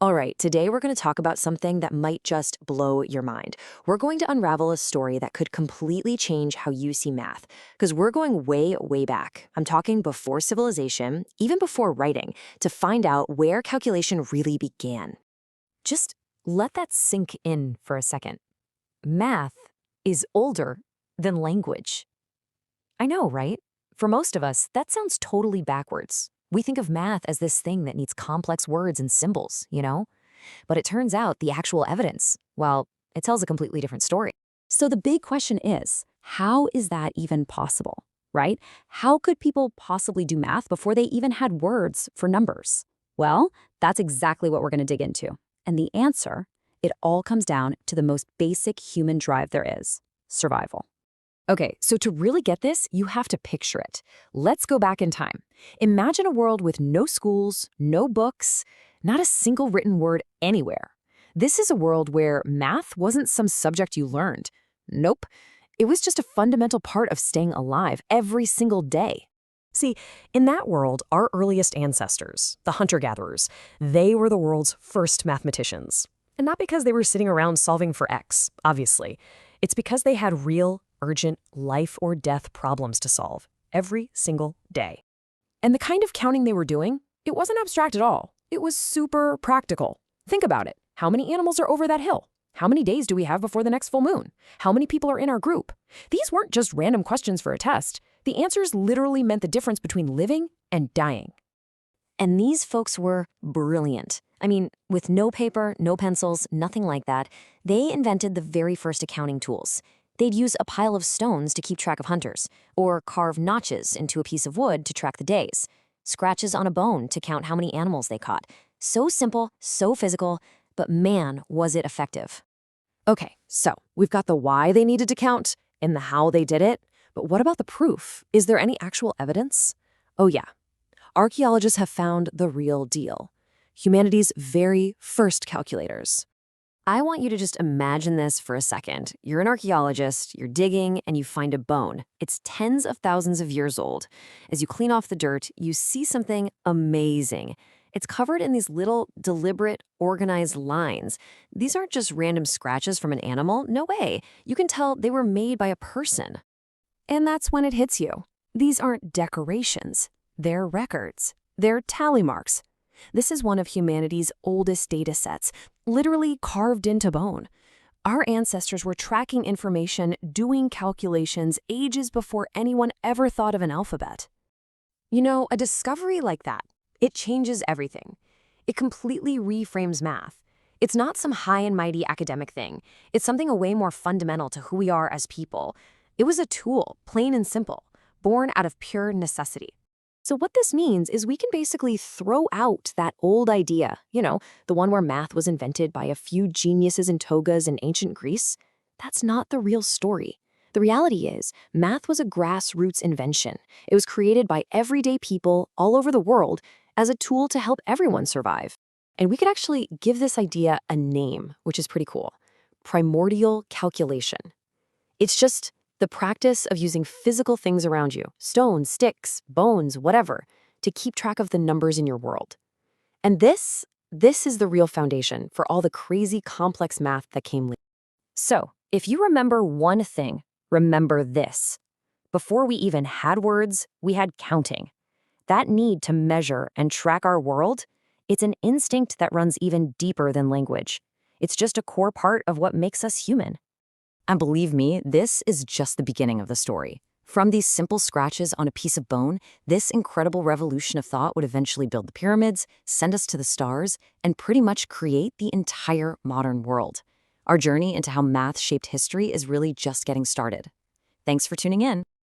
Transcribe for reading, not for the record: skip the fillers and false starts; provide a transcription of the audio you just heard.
All right, today we're going to talk about something that might just blow your mind. We're going to unravel a story that could completely change how you see math, because we're going way, way back. I'm talking before civilization, even before writing, to find out where calculation really began. Just let that sink in for a second. Math is older than language. I know, right? For most of us, that sounds totally backwards. We think of math as this thing that needs complex words and symbols, you know? But it turns out the actual evidence, well, it tells a completely different story. So the big question is, how is that even possible, right? How could people possibly do math before they even had words for numbers? Well, that's exactly what we're going to dig into. And the answer, it all comes down to the most basic human drive there is, survival. Okay, so to really get this, you have to picture it. Let's go back in time. Imagine a world with no schools, no books, not a single written word anywhere. This is a world where math wasn't some subject you learned. Nope. It was just a fundamental part of staying alive every single day. See, in that world, our earliest ancestors, the hunter-gatherers, they were the world's first mathematicians. And not because they were sitting around solving for X, obviously. It's because they had real, urgent, life or death problems to solve every single day. And the kind of counting they were doing, it wasn't abstract at all. It was super practical. Think about it. How many animals are over that hill? How many days do we have before the next full moon? How many people are in our group? These weren't just random questions for a test. The answers literally meant the difference between living and dying. And these folks were brilliant. I mean, with no paper, no pencils, nothing like that, they invented the very first accounting tools. They'd use a pile of stones to keep track of hunters, or carve notches into a piece of wood to track the days, scratches on a bone to count how many animals they caught. So simple, so physical, but man, was it effective. Okay, so we've got the why they needed to count and the how they did it, but what about the proof? Is there any actual evidence? Oh yeah, archaeologists have found the real deal. Humanity's very first calculators. I want you to just imagine this for a second. You're an archaeologist, you're digging, and you find a bone. It's tens of thousands of years old. As you clean off the dirt, you see something amazing. It's covered in these little, deliberate, organized lines. These aren't just random scratches from an animal. No way. You can tell they were made by a person. And that's when it hits you. These aren't decorations. They're records. They're tally marks. This is one of humanity's oldest data sets, literally carved into bone. Our ancestors were tracking information, doing calculations ages before anyone ever thought of an alphabet. You know, a discovery like that, it changes everything. It completely reframes math. It's not some high and mighty academic thing. It's something way more fundamental to who we are as people. It was a tool, plain and simple, born out of pure necessity. So what this means is we can basically throw out that old idea, the one where math was invented by a few geniuses in togas in ancient Greece. That's not the real story. The reality is, math was a grassroots invention. It was created by everyday people all over the world as a tool to help everyone survive. And we could actually give this idea a name, which is pretty cool. Primordial calculation. It's just the practice of using physical things around you, stones, sticks, bones, whatever, to keep track of the numbers in your world. And this is the real foundation for all the crazy complex math that came later. So, if you remember one thing, remember this. Before we even had words, we had counting. That need to measure and track our world, it's an instinct that runs even deeper than language. It's just a core part of what makes us human. And believe me, this is just the beginning of the story. From these simple scratches on a piece of bone, this incredible revolution of thought would eventually build the pyramids, send us to the stars, and pretty much create the entire modern world. Our journey into how math shaped history is really just getting started. Thanks for tuning in.